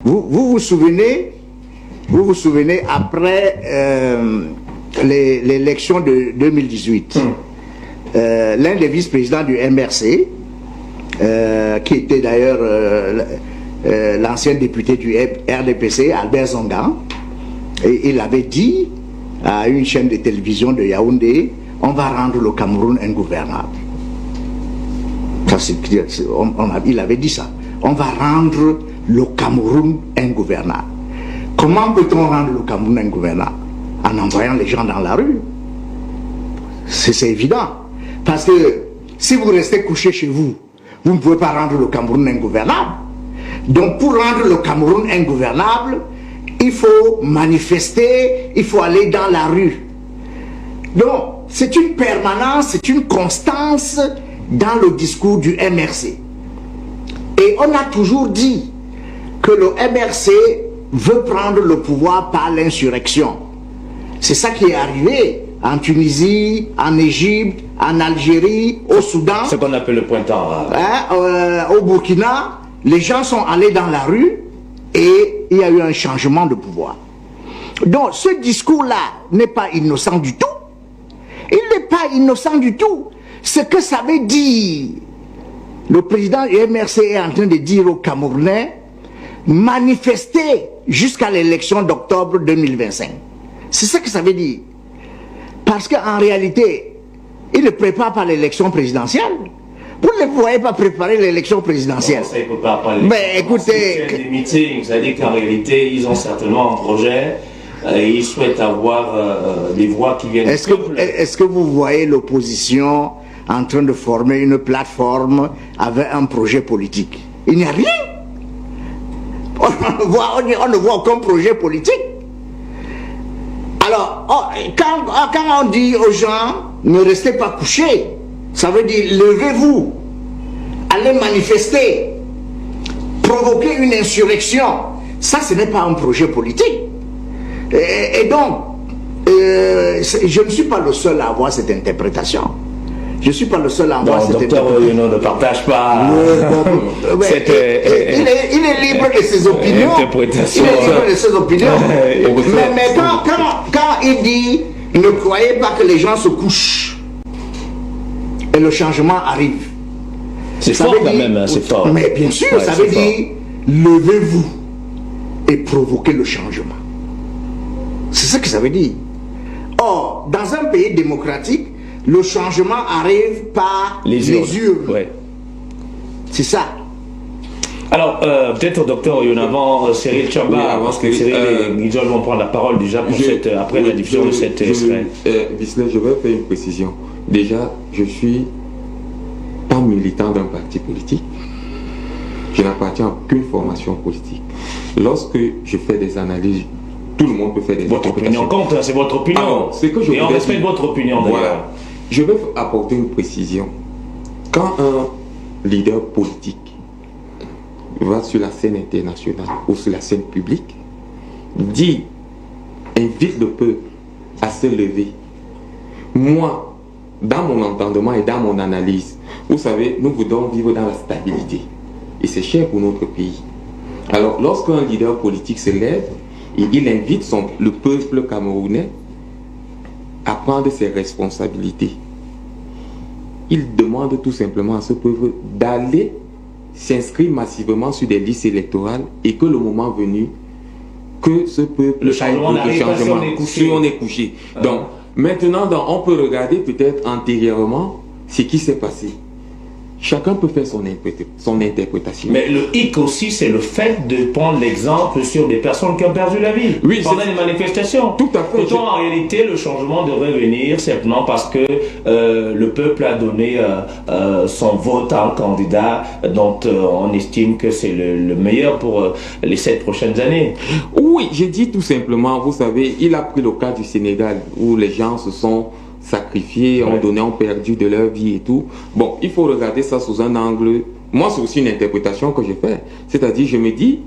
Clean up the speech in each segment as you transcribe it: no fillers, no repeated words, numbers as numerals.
Vous vous souvenez après l'élection de 2018, l'un des vice-présidents du MRC, qui était d'ailleurs l'ancien député du RDPC, Albert Zonga, et il avait dit à une chaîne de télévision de Yaoundé, on va rendre le Cameroun ingouvernable. Il avait dit ça. On va rendre le Cameroun ingouvernable. Comment peut-on rendre le Cameroun ingouvernable? En envoyant les gens dans la rue. C'est évident. Parce que si vous restez couché chez vous, vous ne pouvez pas rendre le Cameroun ingouvernable. Donc pour rendre le Cameroun ingouvernable, il faut manifester, il faut aller dans la rue. Donc c'est une permanence, c'est une constance dans le discours du MRC. Et on a toujours dit que le MRC veut prendre le pouvoir par l'insurrection. C'est ça qui est arrivé en Tunisie, en Égypte, en Algérie, au Soudan. Ce qu'on appelle le pointant arabe. Au Burkina, les gens sont allés dans la rue et il y a eu un changement de pouvoir. Donc ce discours-là n'est pas innocent du tout. Il n'est pas innocent du tout. Ce que ça veut dire, le président du MRC est en train de dire aux Camerounais, manifester jusqu'à l'élection d'octobre 2025. C'est ça que ça veut dire. Parce qu'en réalité, il ne prépare pas l'élection présidentielle. Vous ne voyez pas préparer l'élection présidentielle. Non, ça, il ne peut pas parler. Mais écoutez... Des meetings, c'est-à-dire qu'en réalité, ils ont certainement un projet et ils souhaitent avoir des voix qui viennent... Est-ce que vous voyez l'opposition en train de former une plateforme avec un projet politique? Il n'y a rien. On ne voit aucun projet politique. Alors, quand on dit aux gens, ne restez pas couchés, ça veut dire, levez-vous, allez manifester, provoquer une insurrection. Ça, ce n'est pas un projet politique. Et donc, je ne suis pas le seul à avoir cette interprétation. Je ne suis pas le seul à avoir cette interprétation. Docteur ne partage pas cette il est libre de ses opinions. Interprétation. Il est libre de ses opinions. Mais quand il dit, ne croyez pas que les gens se couchent et le changement arrive. C'est fort quand même, hein, c'est fort. Mais bien sûr, ouais, ça veut dire, levez-vous et provoquez le changement. C'est ça que ça veut dire. Or, dans un pays démocratique, le changement arrive par les urnes. Ouais. C'est ça. Alors, peut-être, docteur Yonavan, Cyril Chamba, oui, avant que Cyril et Guidjol vont prendre la parole déjà pour après la diffusion de cette extrait. Je vais faire une précision. Déjà, je suis pas militant d'un parti politique. Je n'appartiens à aucune formation politique. Lorsque je fais des analyses, tout le monde peut faire des Votre opinion compte, c'est votre opinion. Alors, et on respecte votre opinion d'ailleurs. Voilà. Je vais apporter une précision. Quand un leader politique va sur la scène internationale ou sur la scène publique, invite le peuple à se lever. Moi, dans mon entendement et dans mon analyse, vous savez, nous voulons vivre dans la stabilité. Et c'est cher pour notre pays. Alors, lorsqu'un leader politique se lève, et il invite le peuple camerounais à prendre ses responsabilités. Il demande tout simplement à ce peuple d'aller s'inscrire massivement sur des listes électorales et que le moment venu, que ce peuple le changement si on est couché. Donc, maintenant, on peut regarder peut-être antérieurement ce qui s'est passé. Chacun peut faire son interprétation. Mais le hic aussi, c'est le fait de prendre l'exemple sur des personnes qui ont perdu la vie pendant les manifestations. Tout à fait. Pourtant, en réalité, le changement devrait venir simplement parce que le peuple a donné son vote à un candidat dont on estime que c'est le meilleur pour les 7 prochaines années. Oui, j'ai dit tout simplement, vous savez, il a pris le cas du Sénégal où les gens se sont sacrifiés, ont perdu de leur vie et tout. Bon, il faut regarder ça sous un angle. Moi, c'est aussi une interprétation que j'ai faite. C'est-à-dire, je me dis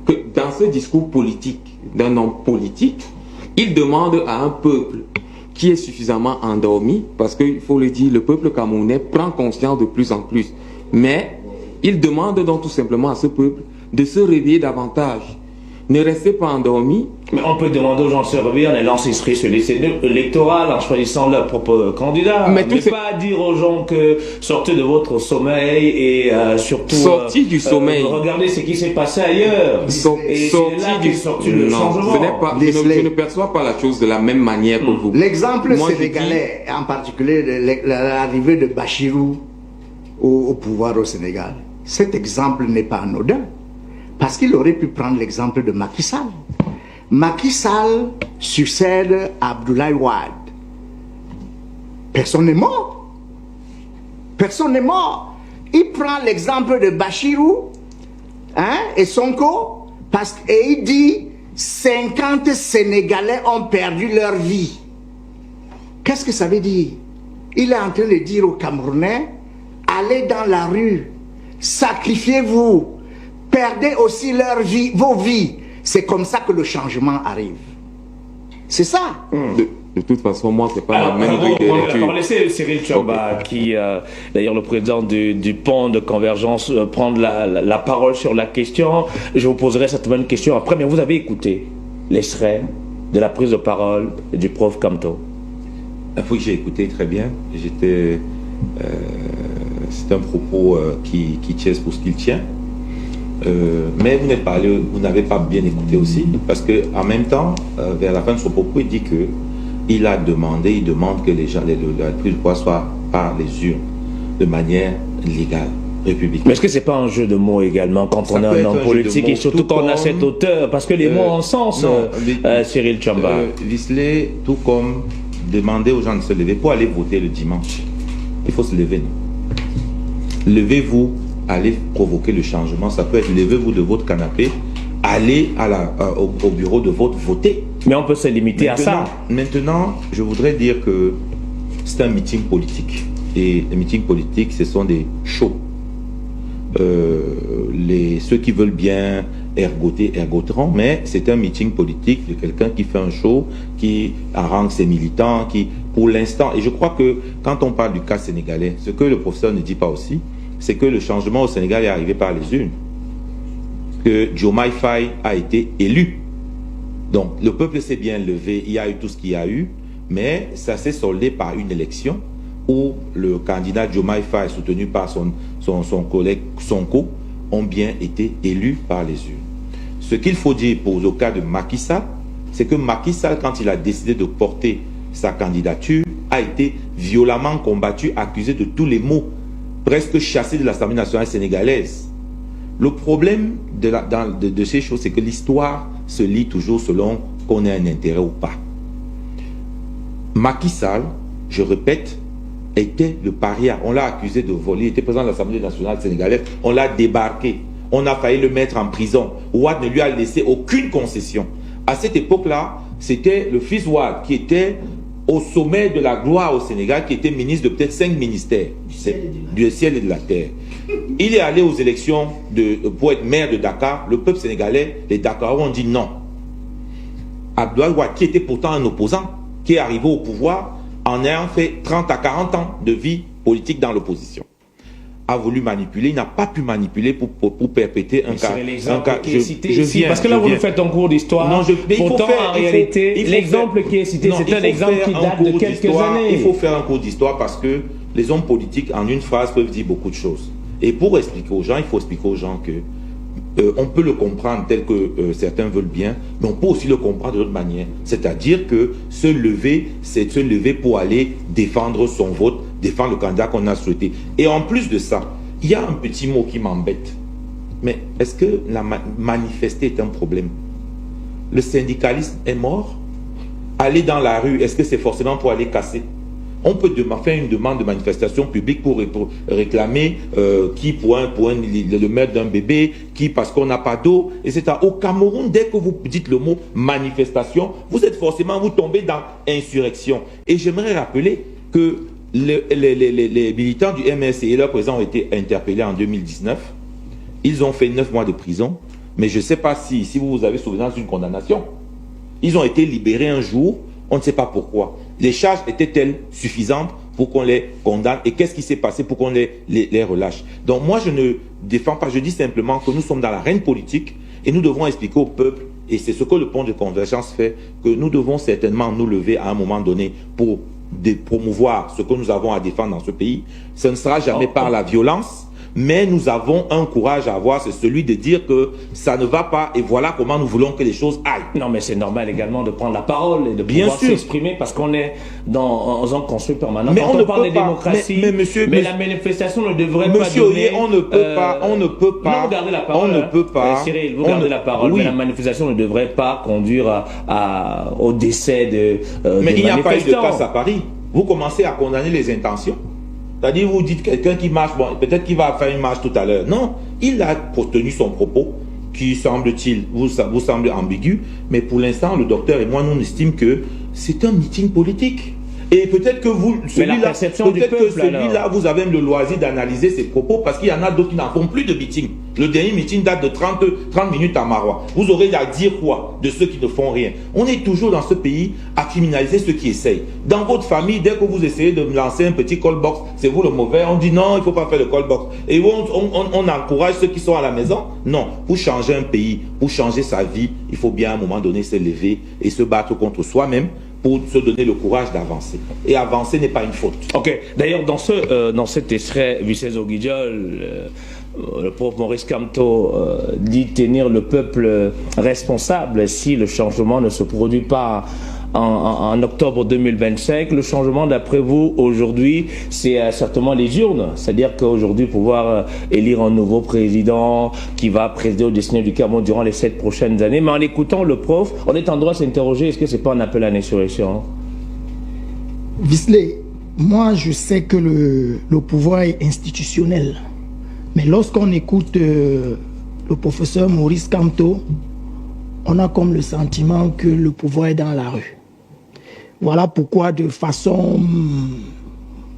que dans ce discours politique, d'un homme politique, il demande à un peuple qui est suffisamment endormi, parce qu'il faut le dire, le peuple camerounais prend conscience de plus en plus. Mais il demande donc tout simplement à ce peuple de se réveiller davantage Ne restez pas endormis. Mais on peut demander aux gens de se réveiller en allant s'inscrire sur les listes électorales, en choisissant leur propre candidat. Mais tout pas dire aux gens que sortez de votre sommeil et surtout sortir du sommeil. Regardez ce qui s'est passé ailleurs. Et sortir du le changement. Je ne perçois pas la chose de la même manière que vous. L'exemple sénégalais, en particulier l'arrivée de Bachirou au pouvoir au Sénégal, cet exemple n'est pas anodin. Parce qu'il aurait pu prendre l'exemple de Macky Sall. Macky Sall succède à Abdoulaye Wade. Personne n'est mort. Personne n'est mort. Il prend l'exemple de Bachirou et Sonko et il dit 50 Sénégalais ont perdu leur vie. Qu'est-ce que ça veut dire? Il est en train de dire aux Camerounais, allez dans la rue, sacrifiez-vous, perdez aussi leur vie, vos vies. C'est comme ça que le changement arrive. C'est ça. De toute façon, moi, c'est pas la même grille de lecture. On va laisser Cyril Tchamba, qui, d'ailleurs, le président du pont de convergence, prendre la parole sur la question. Je vous poserai cette même question après, mais vous avez écouté l'extrait de la prise de parole du prof Kamto. Oui, j'ai écouté très bien. C'est un propos qui tient pour ce qu'il tient. Mais vous n'avez pas bien écouté aussi, parce que en même temps, vers la fin de son propos, il dit que il demande que la prise de poids soit par les urnes, de manière légale, républicaine. Mais est-ce que c'est pas un jeu de mots également quand on est un homme politique et surtout quand on a cette hauteur, parce que les mots ont sens, Cyril Tchamba. Visley, tout comme demander aux gens de se lever pour aller voter le dimanche. Il faut se lever, non? Levez-vous, allez provoquer le changement. Ça peut être levez-vous de votre canapé, allez au bureau de vote, voter. Mais on peut se limiter à ça. Maintenant, je voudrais dire que c'est un meeting politique. Et les meetings politiques, ce sont des shows. Ceux qui veulent bien ergoteront, mais c'est un meeting politique de quelqu'un qui fait un show, qui harangue ses militants, qui, pour l'instant, et je crois que quand on parle du cas sénégalais, ce que le professeur ne dit pas aussi, c'est que le changement au Sénégal est arrivé par les urnes. Que Diomaye Faye a été élu. Donc, le peuple s'est bien levé, il y a eu tout ce qu'il y a eu, mais ça s'est soldé par une élection où le candidat Diomaye Faye, soutenu par son collègue Sonko, ont bien été élus par les urnes. Ce qu'il faut dire pour le cas de Macky Sall, c'est que Macky Sall, quand il a décidé de porter sa candidature, a été violemment combattu, accusé de tous les maux, presque chassé de l'Assemblée nationale sénégalaise. Le problème de ces choses, c'est que l'histoire se lit toujours selon qu'on ait un intérêt ou pas. Macky Sall, je répète, était le paria. On l'a accusé de voler, il était président de l'Assemblée nationale sénégalaise, on l'a débarqué, on a failli le mettre en prison. Ouad ne lui a laissé aucune concession. À cette époque-là, c'était le fils Ouad qui était au sommet de la gloire au Sénégal, qui était ministre de peut-être 5 ministères du ciel et de la terre. Il est allé aux élections pour être maire de Dakar. Le peuple sénégalais, les Dakarois ont dit non. Abdoulaye Wade, qui était pourtant un opposant, qui est arrivé au pouvoir en ayant fait 30 à 40 ans de vie politique dans l'opposition, a voulu manipuler, il n'a pas pu manipuler pour perpétuer un cas. Parce que là, vous nous faites un cours d'histoire. Pourtant, en réalité, l'exemple qui est cité, c'est un exemple qui date de quelques années. Il faut faire un cours d'histoire parce que les hommes politiques, en une phrase, peuvent dire beaucoup de choses. Et pour expliquer aux gens, il faut expliquer aux gens que on peut le comprendre tel que certains veulent bien, mais on peut aussi le comprendre de l'autre manière. C'est-à-dire que se lever, c'est se lever pour aller défendre son vote, défendre le candidat qu'on a souhaité. Et en plus de ça, il y a un petit mot qui m'embête. Mais est-ce que manifester est un problème? Le syndicalisme est mort? Aller dans la rue, est-ce que c'est forcément pour aller casser? On peut faire une demande de manifestation publique pour réclamer qui pour le meurtre d'un bébé, qui parce qu'on n'a pas d'eau, etc. Au Cameroun, dès que vous dites le mot manifestation, vous êtes forcément, vous tombez dans insurrection. Et j'aimerais rappeler que les militants du MSC et leurs présidents ont été interpellés en 2019. Ils ont fait 9 mois de prison, mais je ne sais pas si vous avez souvenance d'une condamnation. Ils ont été libérés un jour, on ne sait pas pourquoi. Les charges étaient-elles suffisantes pour qu'on les condamne? Et qu'est-ce qui s'est passé pour qu'on les relâche? Donc moi, je ne défends pas, je dis simplement que nous sommes dans l'arène politique et nous devons expliquer au peuple et c'est ce que le pont de convergence fait, que nous devons certainement nous lever à un moment donné pour promouvoir ce que nous avons à défendre dans ce pays. Ce ne sera jamais par la violence, mais nous avons un courage à avoir, c'est celui de dire que ça ne va pas et voilà comment nous voulons que les choses aillent. Non, mais c'est normal également de prendre la parole et de Bien pouvoir sûr s'exprimer parce qu'on est dans un construit permanent. Mais quand on ne parle peut de pas, démocratie, mais la manifestation ne devrait pas Monsieur donner... Oyer, on ne peut pas. Non, vous gardez la parole. On ne peut pas. Cyril, vous gardez la parole, oui. mais la manifestation ne devrait pas conduire au décès de Mais il n'y a pas eu de manifestants. casse à Paris. Vous commencez à condamner les intentions. C'est-à-dire, vous dites quelqu'un qui marche, bon, peut-être qu'il va faire une marche tout à l'heure. Non, il a tenu son propos, qui semble-t-il, vous semble ambigu, mais pour l'instant, le docteur et moi, nous estime que c'est un meeting politique. Et peut-être que vous, celui-là, vous avez le loisir d'analyser ses propos, parce qu'il y en a d'autres qui n'en font plus de meeting. Le dernier meeting date de 30 minutes à Marois. Vous aurez à dire quoi de ceux qui ne font rien? On est toujours dans ce pays à criminaliser ceux qui essayent. Dans votre famille, dès que vous essayez de lancer un petit call box, c'est vous le mauvais. On dit non, il ne faut pas faire le call box. Et on encourage ceux qui sont à la maison. Non, pour changer un pays, pour changer sa vie, il faut bien à un moment donné se lever et se battre contre soi-même, pour se donner le courage d'avancer. Et avancer n'est pas une faute. Ok. D'ailleurs, dans cet extrait, Vicente Oguidjol, le pauvre Maurice Kamto dit tenir le peuple responsable si le changement ne se produit pas en octobre 2025. Le changement, d'après vous, aujourd'hui, c'est certainement les urnes. C'est-à-dire qu'aujourd'hui, pouvoir élire un nouveau président qui va présider au destiné du Cameroun durant les 7 prochaines années. Mais en écoutant le prof, on est en droit de s'interroger, est-ce que c'est pas un appel à l'insurrection? Visley, moi je sais que le pouvoir est institutionnel. Mais lorsqu'on écoute le professeur Maurice Kamto, on a comme le sentiment que le pouvoir est dans la rue. Voilà pourquoi de façon,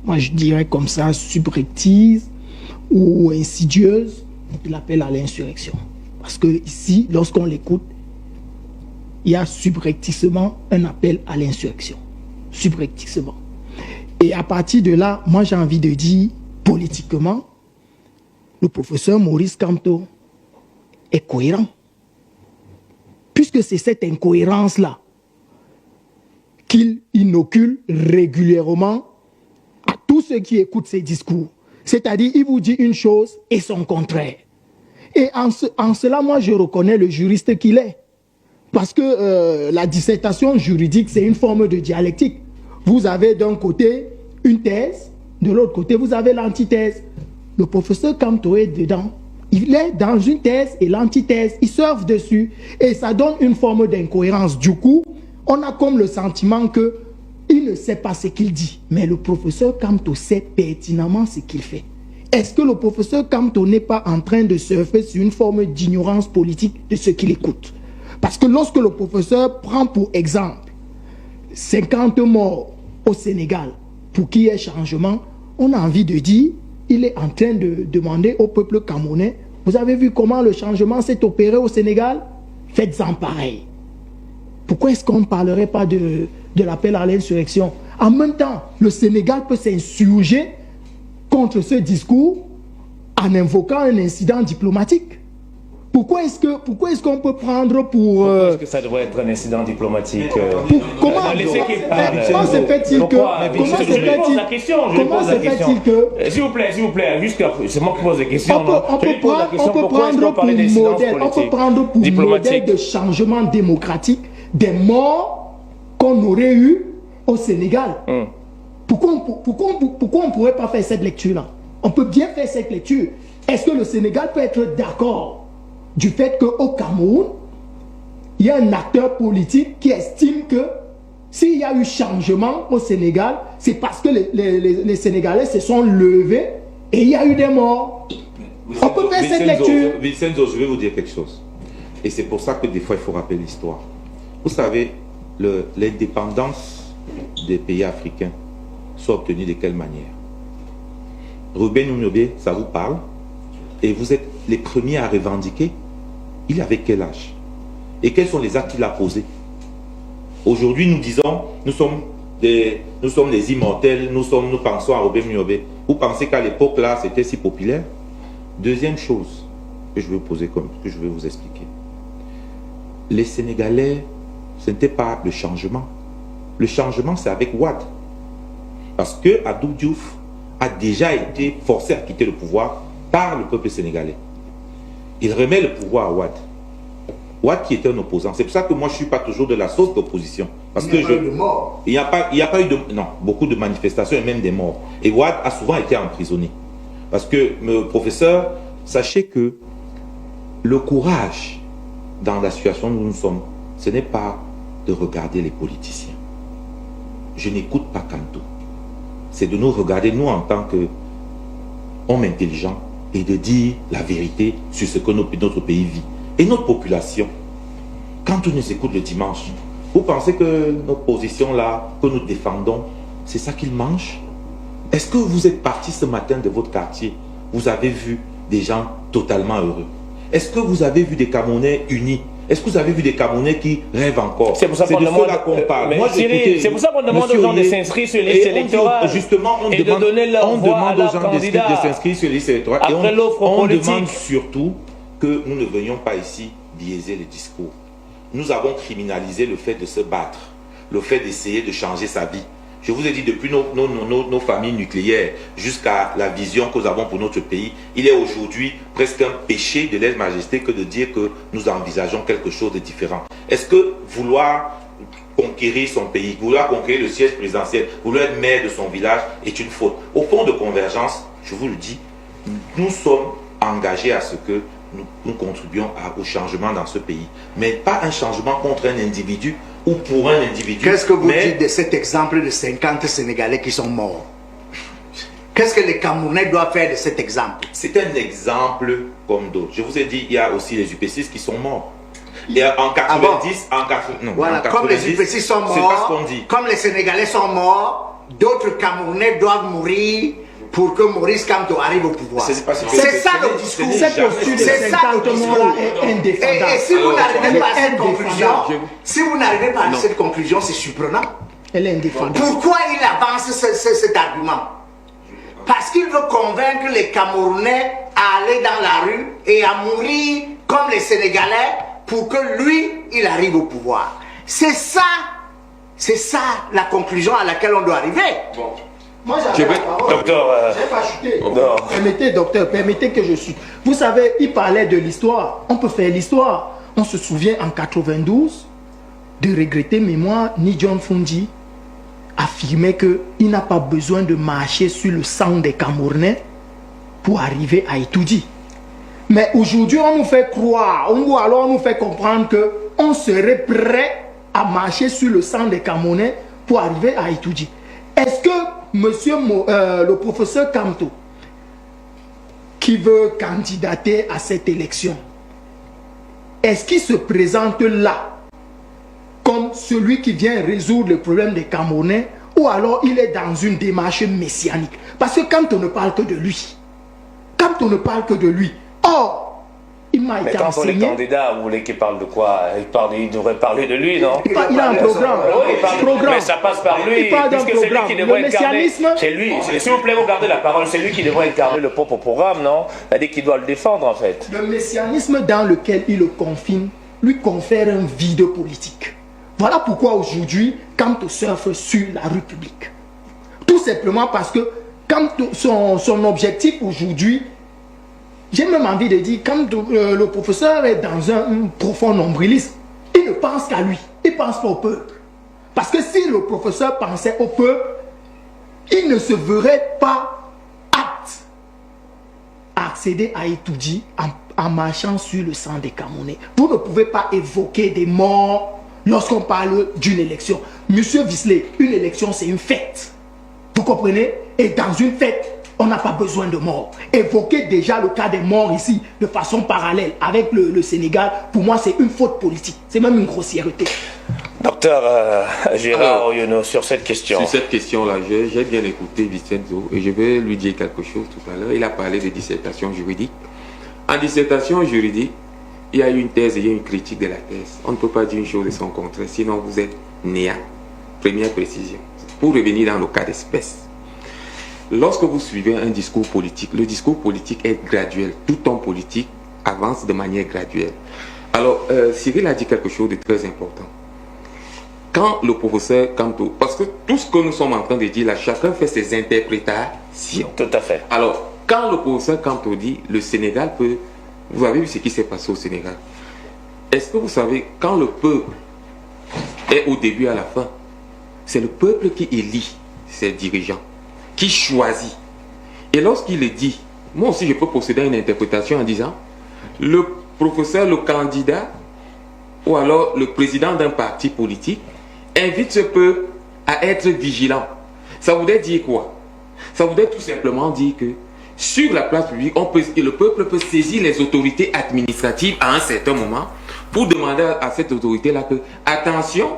moi je dirais comme ça, subreptice ou insidieuse, il appelle à l'insurrection. Parce que ici, lorsqu'on l'écoute, il y a subrepticement un appel à l'insurrection. Subrepticement. Et à partir de là, moi j'ai envie de dire, politiquement, le professeur Maurice Kamto est cohérent. Puisque c'est cette incohérence-là qu'il inocule régulièrement à tous ceux qui écoutent ses discours. C'est-à-dire, il vous dit une chose et son contraire. Et en cela, moi, je reconnais le juriste qu'il est. Parce que la dissertation juridique, c'est une forme de dialectique. Vous avez d'un côté une thèse, de l'autre côté, vous avez l'antithèse. Le professeur Kamto est dedans. Il est dans une thèse et l'antithèse. Il surfe dessus. Et ça donne une forme d'incohérence. Du coup, on a comme le sentiment qu'il ne sait pas ce qu'il dit. Mais le professeur Kamto sait pertinemment ce qu'il fait. Est-ce que le professeur Kamto n'est pas en train de surfer sur une forme d'ignorance politique de ce qu'il écoute? Parce que lorsque le professeur prend pour exemple 50 morts au Sénégal pour qu'il y ait changement, on a envie de dire, il est en train de demander au peuple camerounais, vous avez vu comment le changement s'est opéré au Sénégal? Faites-en pareil. Pourquoi est-ce qu'on ne parlerait pas de l'appel à l'insurrection? En même temps, le Sénégal peut s'insurger contre ce discours en invoquant un incident diplomatique. Pourquoi est-ce qu'on peut prendre pour... Pourquoi est-ce que ça devrait être un incident diplomatique Comment se fait-il que... Comment se fait-il que... S'il vous plaît, jusqu'à... C'est moi qui pose des questions. On peut prendre pour modèle de changement démocratique des morts qu'on aurait eu au Sénégal. Pourquoi on ne pourrait pas faire cette lecture-là? On peut bien faire cette lecture. Est-ce que le Sénégal peut être d'accord du fait qu'au Cameroun, il y a un acteur politique qui estime que s'il y a eu changement au Sénégal, c'est parce que les Sénégalais se sont levés et il y a eu des morts? On peut faire cette lecture. Vincenzo, je vais vous dire quelque chose. Et c'est pour ça que des fois, il faut rappeler l'histoire. Vous savez, l'indépendance des pays africains soit obtenue de quelle manière? Ruben Oumiobe, ça vous parle? Et vous êtes les premiers à revendiquer. Il avait quel âge? Et quels sont les actes qu'il a posés? Aujourd'hui, nous disons, nous sommes des immortels, nous pensons à Ruben Oumiobe. Vous pensez qu'à l'époque là, c'était si populaire? Deuxième chose que je vais vous poser, que je vais vous expliquer. les Sénégalais, ce n'était pas le changement. Le changement, c'est avec Wade. Parce que Abdou Diouf a déjà été forcé à quitter le pouvoir par le peuple sénégalais. Il remet le pouvoir à Wade. Wade qui était un opposant. C'est pour ça que moi je ne suis pas toujours de la sauce d'opposition. Parce que il n'y a pas eu de... Non, beaucoup de manifestations et même des morts. Et Wade a souvent été emprisonné. Parce que, professeur, sachez que le courage dans la situation où nous sommes, ce n'est pas de regarder les politiciens. Je n'écoute pas Kamto. C'est de nous regarder, nous, en tant qu'hommes intelligents, et de dire la vérité sur ce que notre pays vit. Et notre population, quand on nous écoute le dimanche, vous pensez que notre position là, que nous défendons, c'est ça qu'ils mangent? Est-ce que vous êtes parti ce matin de votre quartier, vous avez vu des gens totalement heureux? Est-ce que vous avez vu des Camerounais unis? Est-ce que vous avez vu des Camerounais qui rêvent encore? C'est pour ça qu'on demande, c'est pour ça qu'on demande aux gens de s'inscrire sur les listes électorales. Justement, on demande aux gens de s'inscrire sur les listes électorales. Et on demande surtout que nous ne venions pas ici biaiser les discours. Nous avons criminalisé le fait de se battre, le fait d'essayer de changer sa vie. Je vous ai dit, depuis nos familles nucléaires jusqu'à la vision que nous avons pour notre pays, il est aujourd'hui presque un péché de lèse-majesté que de dire que nous envisageons quelque chose de différent. Est-ce que vouloir conquérir son pays, vouloir conquérir le siège présidentiel, vouloir être maire de son village est une faute? Au fond de convergence, je vous le dis, nous sommes engagés à ce que nous contribuions au changement dans ce pays. Mais pas un changement contre un individu ou pour un individu. Qu'est-ce que vous dites de cet exemple de 50 Sénégalais qui sont morts? Qu'est-ce que les Camerounais doivent faire de cet exemple? C'est un exemple comme d'autres. Je vous ai dit, il y a aussi les UP6 qui sont morts. Et en 90, voilà, comme les UP6 sont morts, c'est pas ce qu'on dit. Comme les Sénégalais sont morts, d'autres Camerounais doivent mourir pour que Maurice Kamto arrive au pouvoir. C'est ça le discours. Cette posture de 50 morts est indéfendable. Et si vous n'arrivez pas à cette conclusion, cette conclusion, c'est surprenant. Elle est indéfendable. Pourquoi il avance cet argument? Parce qu'il veut convaincre les Camerounais à aller dans la rue et à mourir comme les Sénégalais pour que lui, il arrive au pouvoir. C'est ça la conclusion à laquelle on doit arriver. Bon. Moi, j'avais la parole. Docteur, j'ai pas chuté. Permettez, docteur, permettez que je suis. Vous savez, il parlait de l'histoire. On peut faire l'histoire. On se souvient en 92 de regretter mémoire, ni John Fundi affirmait qu'il n'a pas besoin de marcher sur le sang des Camerounais pour arriver à Itoudi. Mais aujourd'hui, on nous fait croire, ou alors on nous fait comprendre qu'on serait prêt à marcher sur le sang des Camerounais pour arriver à Itoudi. Est-ce que le professeur Kamto, qui veut candidater à cette élection, est-ce qu'il se présente là comme celui qui vient résoudre le problème des Camerounais, ou alors il est dans une démarche messianique? Parce que Kamto ne parle que de lui. Kamto ne parle que de lui. Or, il m'a été quand enseigné... on est candidat, vous voulez qu'il parle de quoi? Il devrait parler de lui, non? Il a un programme. Oui, mais ça passe par lui. Il parle d'un Puisque c'est lui qui devrait incarner. C'est lui. S'il vous plaît, vous gardez la parole. C'est lui qui devrait incarner le propre programme, non? C'est-à-dire qu'il doit le défendre, en fait. Le messianisme dans lequel il le confine lui confère un vide politique. Voilà pourquoi aujourd'hui, Kamto surfe sur la rue publique. Tout simplement parce que Kamto, son objectif aujourd'hui, j'ai même envie de dire, quand le professeur est dans un profond nombrilisme, il ne pense qu'à lui, il ne pense pas au peuple. Parce que si le professeur pensait au peuple, il ne se verrait pas apte à accéder à Itoudi en marchant sur le sang des Camerounais. Vous ne pouvez pas évoquer des morts lorsqu'on parle d'une élection. Monsieur Visley, une élection c'est une fête. Vous comprenez? Et dans une fête, on n'a pas besoin de morts. Évoquer déjà le cas des morts ici de façon parallèle avec le Sénégal, pour moi c'est une faute politique. C'est même une grossièreté. Docteur Gérard Oyono, sur cette question. Sur cette question-là, j'ai bien écouté Vicenzo et je vais lui dire quelque chose tout à l'heure. Il a parlé de dissertation juridique. En dissertation juridique, il y a une thèse et il y a une critique de la thèse. On ne peut pas dire une chose et son contraire, sinon vous êtes néant. Première précision. Pour revenir dans le cas d'espèce. Lorsque vous suivez un discours politique, le discours politique est graduel. Tout homme politique avance de manière graduelle. Alors, Cyril a dit quelque chose de très important. Quand le professeur Kamto, parce que tout ce que nous sommes en train de dire là, chacun fait ses interprétations. Tout à fait. Alors, quand le professeur Kamto dit le Sénégal peut... Vous avez vu ce qui s'est passé au Sénégal. Est-ce que vous savez, quand le peuple est au début à la fin, c'est le peuple qui élit ses dirigeants, qui choisit. Et lorsqu'il est dit, moi aussi je peux procéder à une interprétation en disant, le professeur, le candidat, ou alors le président d'un parti politique, invite ce peuple à être vigilant. Ça voudrait dire quoi? Ça voudrait tout simplement dire que sur la place publique, le peuple peut saisir les autorités administratives à un certain moment pour demander à cette autorité-là que, attention,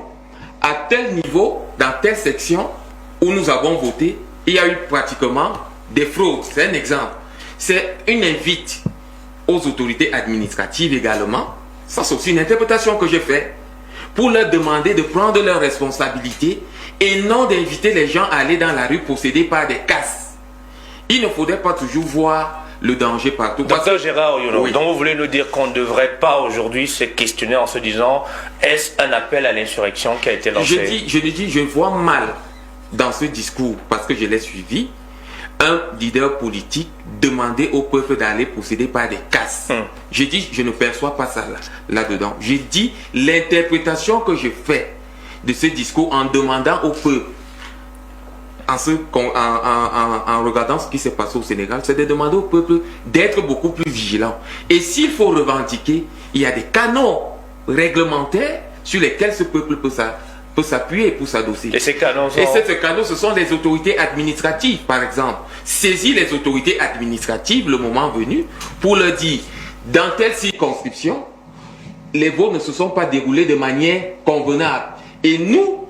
à tel niveau, dans telle section où nous avons voté, il y a eu pratiquement des fraudes. C'est un exemple. C'est une invite aux autorités administratives également. Ça, c'est aussi une interprétation que j'ai faite pour leur demander de prendre leurs responsabilités et non d'inviter les gens à aller dans la rue possédés par des casses. Il ne faudrait pas toujours voir le danger partout. Docteur Gérard Oyolo, oui. donc vous voulez nous dire qu'on ne devrait pas aujourd'hui se questionner en se disant, est-ce un appel à l'insurrection qui a été lancé? Je vois mal dans ce discours, parce que je l'ai suivi, un leader politique demander au peuple d'aller posséder par des casses. Je dis, je ne perçois pas ça là-dedans. J'ai dit, l'interprétation que je fais de ce discours en demandant au peuple, en regardant ce qui s'est passé au Sénégal, c'est de demander au peuple d'être beaucoup plus vigilant. Et s'il faut revendiquer, il y a des canaux réglementaires sur lesquels ce peuple peut s'appuyer pour s'adosser. Et ces canaux sont... Et ces canaux, ce sont les autorités administratives, par exemple. Saisir les autorités administratives le moment venu pour leur dire, dans telle circonscription, les votes ne se sont pas déroulés de manière convenable. Et nous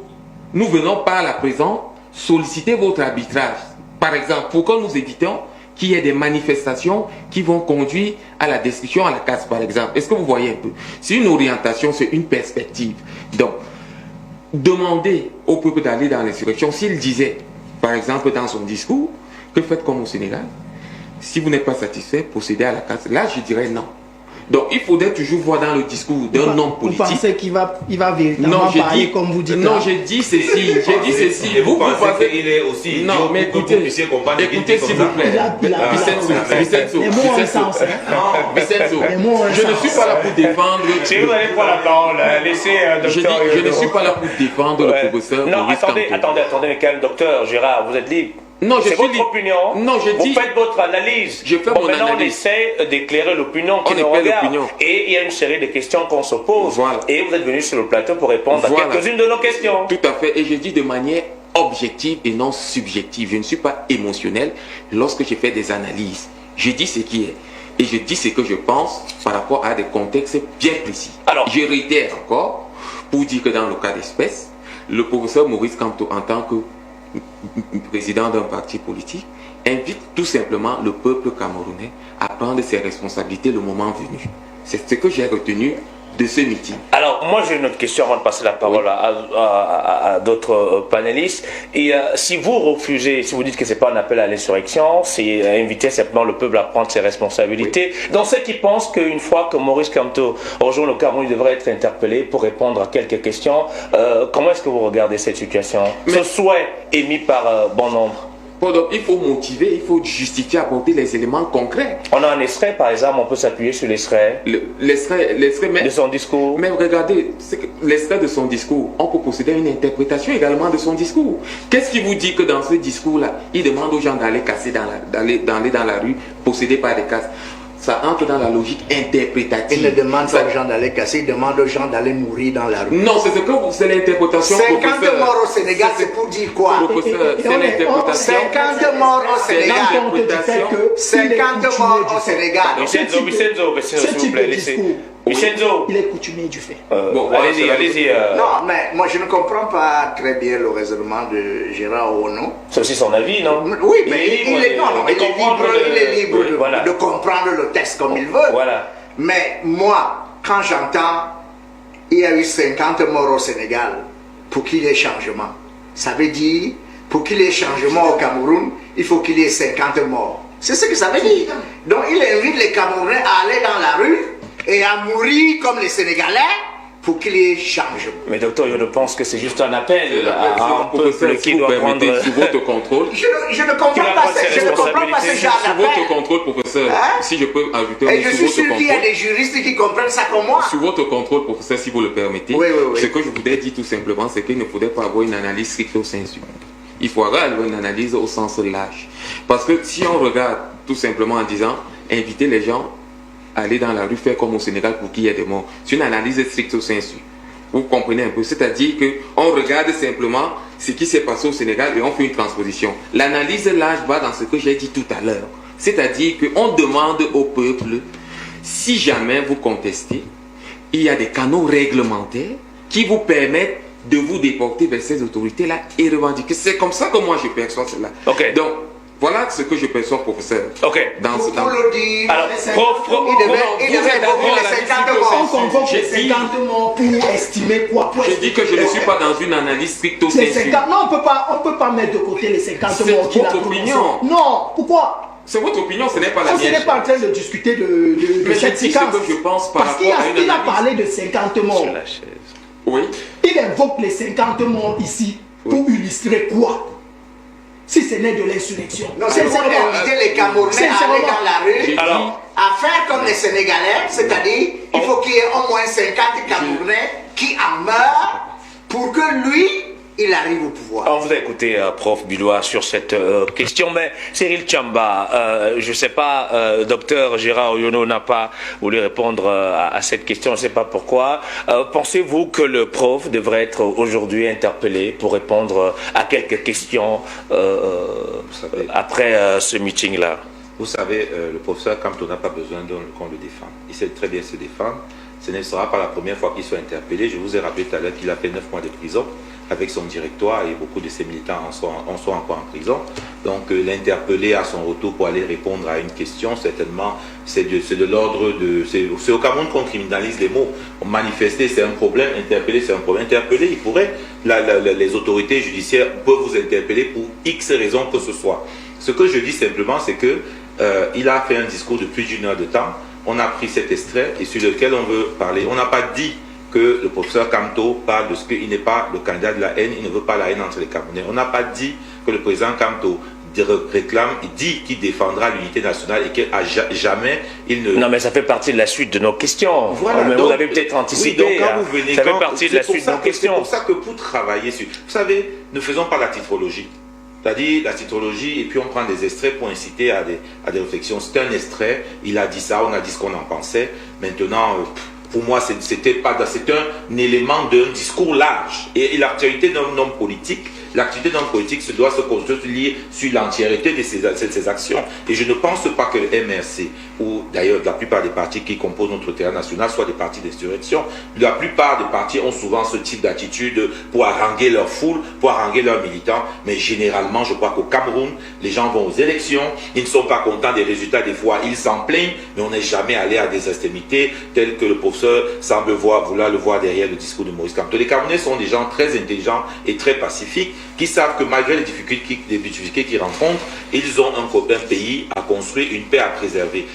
venons par la présence solliciter votre arbitrage. Par exemple, pour que nous évitons qu'il y ait des manifestations qui vont conduire à la destruction, à la casse, par exemple. Est-ce que vous voyez un peu? C'est une orientation, c'est une perspective. Donc, demander au peuple d'aller dans l'insurrection, s'il disait, par exemple, dans son discours, que faites comme au Sénégal, si vous n'êtes pas satisfait, procédez à la casse. Là, je dirais non. Donc, il faudrait toujours voir dans le discours d'un homme politique. Vous pensez qu'il va véritablement parler comme vous dites? Non, j'ai dit ceci. J'ai dit ceci. Et vous pensez qu'il est aussi idiot non, mais pour que vous puissiez comprendre écoutez s'il vous plaît. Vicenzo, je ne suis pas là pour défendre. Si vous allez prendre la parole, laissez docteur. Je ne suis pas là pour défendre le professeur. Non, attendez, Michael, docteur Gérard, vous êtes libre. Non, c'est votre opinion. Non, je dis. Vous faites votre analyse. Je fais mon analyse. Maintenant, on essaie d'éclairer l'opinion qui nous regarde. Et il y a une série de questions qu'on se pose. Voilà. Et vous êtes venu sur le plateau pour répondre à quelques-unes de nos questions. Tout à fait. Et je dis de manière objective et non subjective. Je ne suis pas émotionnel lorsque je fais des analyses. Je dis ce qui est. Et je dis ce que je pense par rapport à des contextes bien précis. Alors, je réitère encore pour dire que dans le cas d'espèce, le professeur Maurice Kamto, en tant que président d'un parti politique, invite tout simplement le peuple camerounais à prendre ses responsabilités le moment venu. C'est ce que j'ai retenu de ce meeting. Alors, moi j'ai une autre question avant de passer la parole à d'autres panélistes. Et si vous refusez, si vous dites que ce n'est pas un appel à l'insurrection, c'est inviter simplement le peuple à prendre ses responsabilités. Oui. Dans ceux qui pensent qu'une fois que Maurice Kamto rejoint le Cameroun, il devrait être interpellé pour répondre à quelques questions, comment est-ce que vous regardez cette situation? Ce souhait émis par bon nombre. Donc, il faut motiver, il faut justifier, apporter les éléments concrets. On a un extrait, par exemple, on peut s'appuyer sur l'extrait de son discours. Mais regardez, l'extrait de son discours, on peut procéder à une interprétation également de son discours. Qu'est-ce qui vous dit que dans ce discours-là, il demande aux gens d'aller casser d'aller dans la rue, posséder par des casses? Ça entre dans la logique interprétative. Il ne demande pas aux gens d'aller casser, il demande aux gens d'aller mourir dans la rue. Non, c'est l'interprétation. 50 morts au Sénégal, c'est pour dire quoi? C'est l'interprétation. 50 morts au Sénégal. 50 morts au Sénégal. Vicenzo, s'il vous plaît, laissez. Vicenzo. Il est coutumier du fait. Bon, allez-y. Non, mais moi je ne comprends pas très bien le raisonnement de Gérard Ono. C'est aussi son avis, non? Oui, mais il est libre de comprendre le texte comme il veut. Voilà. Mais moi, quand j'entends il y a eu 50 morts au Sénégal pour qu'il y ait changement, ça veut dire pour qu'il y ait changement au Cameroun, il faut qu'il y ait 50 morts. C'est ce que ça veut dire. Donc il invite les Camerounais à aller dans la rue et à mourir comme les Sénégalais pour qu'il y ait changement. Mais docteur, je pense que c'est juste un appel à un peuple qui vous doit prendre... permettez, sous votre contrôle, Je ne comprends pas ce genre sous votre d'appel. contrôle, professeur, Hein? si je peux ajouter Et je sous suis votre sûr qu'il y a contrôle, des juristes qui comprennent ça comme moi. sous votre contrôle, professeur, si vous le permettez, Oui, oui, oui. ce que je voudrais dire tout simplement, c'est qu'il ne faudrait pas avoir une analyse stricto sensu. Il faudra avoir une analyse au sens large. Parce que si on regarde tout simplement en disant, inviter les gens à aller dans la rue, faire comme au Sénégal pour qu'il y ait des morts, c'est une analyse stricto sensu. Vous comprenez un peu, c'est-à-dire qu'on regarde simplement ce qui s'est passé au Sénégal et on fait une transposition. L'analyse large va dans ce que j'ai dit tout à l'heure, c'est-à-dire qu'on demande au peuple, si jamais vous contestez, il y a des canaux réglementaires qui vous permettent de vous déporter vers ces autorités-là et revendiquer. C'est comme ça que moi je perçois cela. Ok. Donc, voilà ce que je perçois, professeur. Ok. Dans ce Pour le dire, Alors, il devait évoquer les 50 On morts. convoque les J'ai dit- 50 morts pour estimer quoi? Pour Je dis que je ne suis pas dans une analyse stricto Les sensu. 50, non, on peut pas mettre de côté les 50 C'est morts qu'il a votre prononcés. opinion. Non, pourquoi? C'est votre opinion, ce n'est pas la On mienne. n'est pas en train de discuter de Mais je cette dis ce séquence. que je pense par Parce qu'il rapport à une il a analyse. parlé de 50 morts. Sur la chaise. Oui. Il invoque les 50 morts ici pour illustrer quoi? Si ce n'est de l'insurrection. Non, c'est pour inviter les Camerounais à aller dans la rue, Alors, à faire comme les Sénégalais, c'est-à-dire il faut qu'il y ait au moins 50 Camerounais qui en meurent pour que lui, il arrive au pouvoir. on vous a écouté, prof Bilois, sur cette question, mais Cyril Tchamba, je ne sais pas, docteur Gérard Oyono n'a pas voulu répondre à cette question, je ne sais pas pourquoi. Pensez-vous que le prof devrait être aujourd'hui interpellé pour répondre à quelques questions après ce meeting-là? Vous savez, le professeur Kamto n'a pas besoin qu'on le défende. Il sait très bien se défendre. Ce ne sera pas la première fois qu'il soit interpellé. Je vous ai rappelé tout à l'heure qu'il a fait 9 mois de prison avec son directoire et beaucoup de ses militants en sont encore en prison. Donc l'interpeller à son retour pour aller répondre à une question, certainement, c'est de l'ordre de... C'est au Cameroun qu'on criminalise les mots. Manifester, c'est un problème. Interpeller, c'est un problème. Interpeller, il pourrait... les autorités judiciaires peuvent vous interpeller pour X raisons que ce soit. Ce que je dis simplement, c'est que il a fait un discours de plus d'1 heure de temps. On a pris cet extrait et sur lequel on veut parler. On n'a pas dit que le professeur Kamto parle de ce qu'il n'est pas le candidat de la haine, il ne veut pas la haine entre les Camerounais. On n'a pas dit que le président Kamto réclame, il dit qu'il défendra l'unité nationale et qu'à jamais il ne... Non, mais ça fait partie de la suite de nos questions. Voilà, mais donc, vous avez peut-être anticipé. oui, donc quand vous venez, ça fait partie de la suite de nos C'est questions. pour ça que pour travailler sur... Vous savez, ne faisons pas la titrologie. C'est-à-dire la titrologie et puis on prend des extraits pour inciter à des réflexions. C'est un extrait, il a dit ça, on a dit ce qu'on en pensait. Maintenant, pour moi, c'est un élément d'un discours large. Et l'actualité d'un homme politique, l'activité d'un homme politique se doit se construire sur l'entièreté de ses actions. Et je ne pense pas que le MRC, ou d'ailleurs la plupart des partis qui composent notre terrain national, soient des partis d'insurrection. La plupart des partis ont souvent ce type d'attitude pour haranguer leur foule, pour haranguer leurs militants. Mais généralement, je crois qu'au Cameroun, les gens vont aux élections, ils ne sont pas contents des résultats, des fois ils s'en plaignent, mais on n'est jamais allé à des extrémités telles que le professeur semble vouloir le voir derrière le discours de Maurice Kamto. Les Camerounais sont des gens très intelligents et très pacifiques qui savent que malgré les difficultés qu'ils rencontrent, ils ont un pays à construire, une paix à préserver.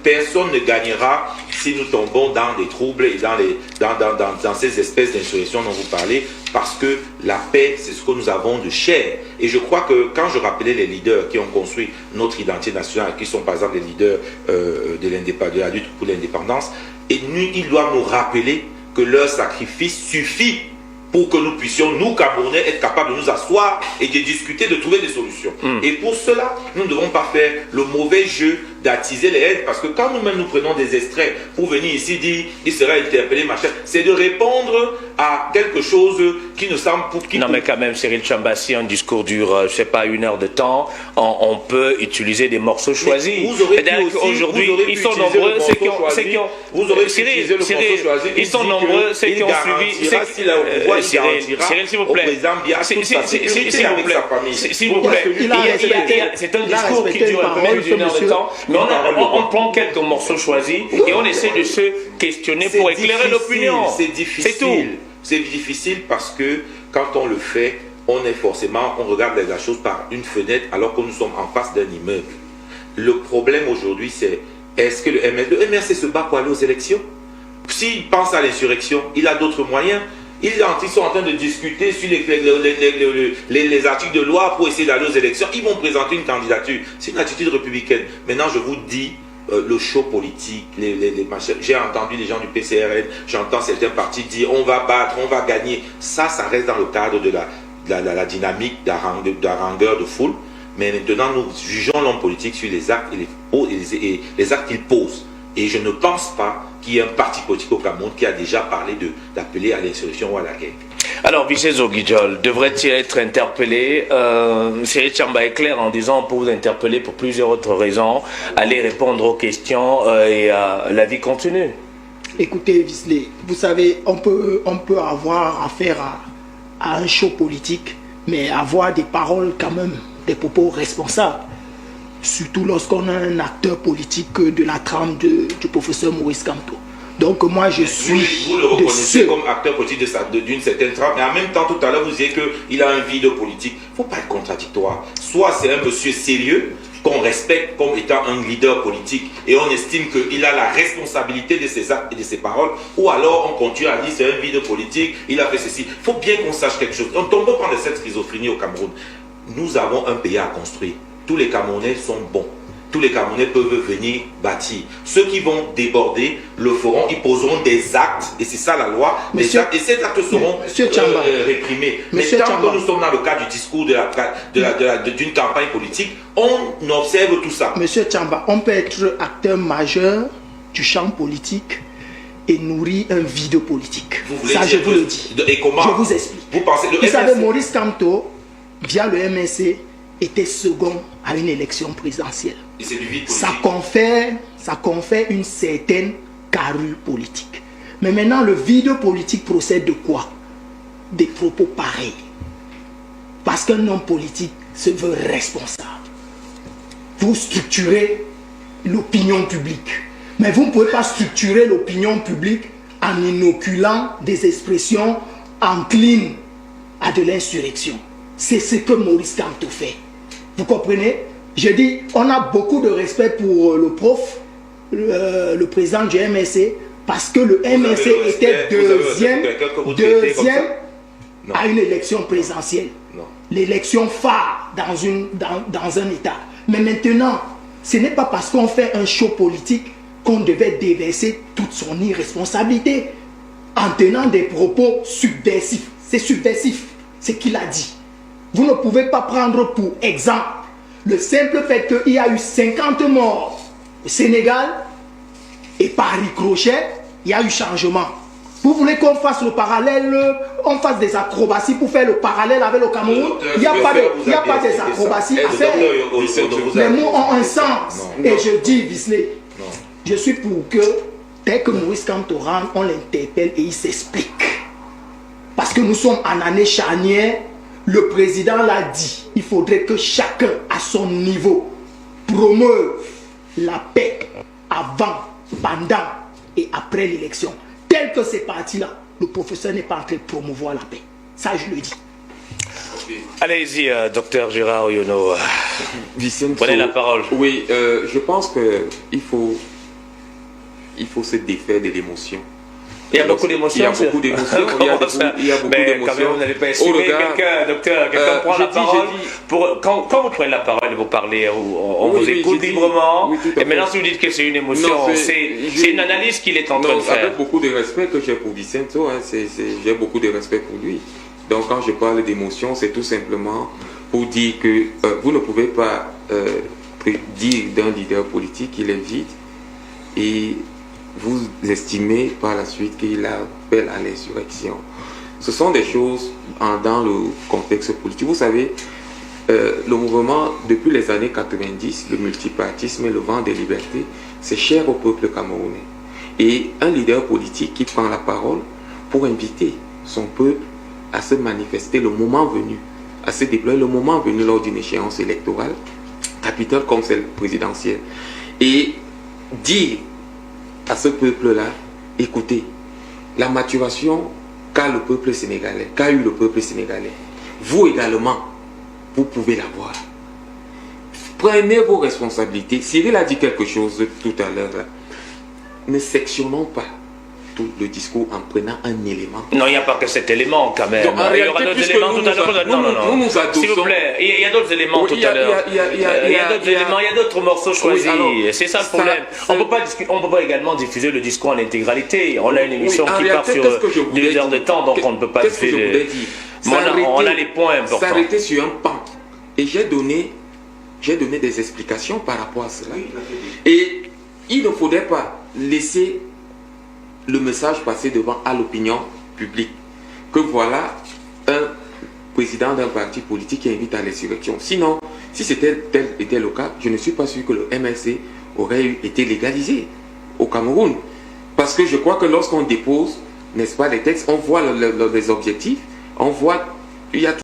Personne ne gagnera si nous tombons dans des troubles et dans ces espèces d'insurrections dont vous parlez, parce que la paix, c'est ce que nous avons de cher. Et je crois que quand je rappelais les leaders qui ont construit notre identité nationale, qui sont par exemple les leaders de la lutte pour l'indépendance, et ils doivent nous rappeler que leur sacrifice suffit pour que nous puissions, nous Camerounais, être capables de nous asseoir et de discuter, de trouver des solutions. Et pour cela, nous ne devons pas faire le mauvais jeu d'attiser les haines, parce que quand nous-mêmes nous prenons des extraits pour venir ici dire il sera interpellé, machin, c'est de répondre à quelque chose qui nous semble Non, mais quand même, Cyril Tchamba, si un discours dure, je sais pas, 1 heure de temps, on peut utiliser des morceaux choisis. Vous aurez pu aussi, aujourd'hui, vous aurez ils pu sont utiliser nombreux, le ceux qui ont, morceau ceux qui ont, Vous aurez pu Cyril, utiliser le morceau choisi. ils sont nombreux, ceux qui ont suivi, s'il a au pouvoir, il garantira Cyril, s'il vous plaît, au président Biya toute sa sécurité avec sa famille. s'il vous plaît, c'est un discours qui dure un peu même d'1 heure de temps, mais on prend quelques morceaux choisis et on essaie de se questionner pour éclairer l'opinion. C'est difficile. C'est tout. C'est difficile parce que quand on le fait, on regarde la chose par une fenêtre alors que nous sommes en face d'un immeuble. Le problème aujourd'hui, c'est est-ce que le MRC se bat pour aller aux élections? S'il pense à l'insurrection, il a d'autres moyens. Ils sont en train de discuter sur les articles de loi pour essayer d'aller aux élections. Ils vont présenter une candidature. C'est une attitude républicaine. Maintenant, je vous dis, le show politique, les machins. J'ai entendu les gens du PCRN, j'entends certains partis dire on va battre, on va gagner. Ça reste dans le cadre de la dynamique d'harangueur de foule. Mais maintenant, nous jugeons l'homme politique sur les actes et les actes qu'il pose. Et je ne pense pas qu'il y ait un parti politique au Cameroun qui a déjà parlé d'appeler à l'insurrection ou à la guerre. Alors, Vicenzo Guidjol, devrait-il être interpellé? Cyril Tchamba est clair en disant on peut vous interpeller pour plusieurs autres raisons, aller répondre aux questions et la vie continue. Écoutez, Visley, vous savez, on peut avoir affaire à un show politique, mais avoir des paroles quand même, des propos responsables. Surtout lorsqu'on a un acteur politique de la trame du professeur Maurice Kamto. Donc moi je suis vous le reconnaissez comme acteur politique d'une certaine trame, mais en même temps tout à l'heure vous disiez qu'il a un vide politique. Il ne faut pas être contradictoire. Soit c'est un monsieur sérieux qu'on respecte comme étant un leader politique et on estime qu'il a la responsabilité de ses actes et de ses paroles, ou alors on continue à dire c'est un vide politique, il a fait ceci. Il faut bien qu'on sache quelque chose. On ne tombe pas dans cette schizophrénie au Cameroun. Nous avons un pays à construire. Tous les Camerounais sont bons. Tous les Camerounais peuvent venir bâtir. Ceux qui vont déborder le feront, ils poseront des actes, et c'est ça la loi, des actes, et ces actes seront réprimés. Mais tant que nous sommes dans le cadre du discours d'une campagne politique, on observe tout ça. Monsieur Tchamba, on peut être acteur majeur du champ politique et nourrir un vide politique. Ça, je vous le dis. Et comment? Je vous explique. Vous savez, Maurice Kamto, via le MSC, était second à une élection présidentielle. Et c'est du vide ça confère une certaine carrure politique. Mais maintenant, le vide politique procède de quoi? Des propos pareils. Parce qu'un homme politique se veut responsable. Vous structurez l'opinion publique. Mais vous ne pouvez pas structurer l'opinion publique en inoculant des expressions enclines à de l'insurrection. C'est ce que Maurice Kamto fait. Vous comprenez? Je dis, on a beaucoup de respect pour le prof, le président du MSC, parce que le MSC était deuxième à une élection présidentielle. L'élection phare dans un État. Mais maintenant, ce n'est pas parce qu'on fait un show politique qu'on devait déverser toute son irresponsabilité en tenant des propos subversifs. C'est subversif, ce qu'il a dit. Vous ne pouvez pas prendre pour exemple le simple fait qu'il y a eu 50 morts au Sénégal et par ricochet, il y a eu changement. Vous voulez qu'on fasse le parallèle, on fasse des acrobaties pour faire le parallèle avec le Cameroun? Il n'y a pas des acrobaties à faire. Les mots ont un sens. Et je dis, Visley, je suis pour que dès que Maurice Kamto rentre, on l'interpelle et il s'explique. Parce que nous sommes en année charnière. Le président l'a dit, il faudrait que chacun à son niveau promeuve la paix avant, pendant et après l'élection. Tel que c'est parti là, le professeur n'est pas en train de promouvoir la paix. Ça, je le dis. Allez-y, docteur Gérard Oyono. Prenez la parole. Oui, je pense qu'il faut se défaire de l'émotion. Il y a beaucoup d'émotions. Il y a beaucoup d'émotions. Mais quand même, vous n'allez pas exprimer quelqu'un, docteur. Quelqu'un prend la parole. Quand vous prenez la parole et vous parlez, on vous écoute librement. Et maintenant, si vous dites que c'est une émotion, c'est une analyse qu'il est en train de faire. Avec beaucoup de respect que j'ai pour Vicenzo, j'ai beaucoup de respect pour lui. Donc, quand je parle d'émotion, c'est tout simplement pour dire que vous ne pouvez pas dire d'un leader politique qu'il est vide et vous estimez par la suite qu'il appelle à l'insurrection. Ce sont des choses dans le contexte politique. Vous savez, le mouvement, depuis les années 90, le multipartisme et le vent des libertés, c'est cher au peuple camerounais. Et un leader politique qui prend la parole pour inviter son peuple à se manifester le moment venu, à se déployer le moment venu lors d'une échéance électorale, capitale comme celle présidentielle, et dire à ce peuple-là, écoutez, la maturation qu'a le peuple sénégalais, qu'a eu le peuple sénégalais, vous également, vous pouvez l'avoir. prenez vos responsabilités. Cyril a dit quelque chose tout à l'heure. Ne sectionnons pas tout le discours en prenant un élément. Non, il n'y a pas que cet élément quand même. Donc, il y aura d'autres éléments tout à l'heure. Non, non, non. S'il vous plaît, il y a d'autres éléments tout à l'heure. Il y a d'autres éléments, il y a d'autres morceaux choisis. C'est ça le problème. On ne peut pas également diffuser le discours en intégralité. On a une émission qui part sur 2 heures de temps, donc on ne peut pas diffuser. On a les points importants. S'arrêter sur un pan. Et j'ai donné des explications par rapport à cela. Et il ne faudrait pas laisser le message passer devant à l'opinion publique que voilà un président d'un parti politique qui invite à l'insurrection. Sinon, si tel était le cas, je ne suis pas sûr que le MLC aurait été légalisé au Cameroun. Parce que je crois que lorsqu'on dépose, n'est-ce pas, les textes, on voit les objectifs, on voit, il y a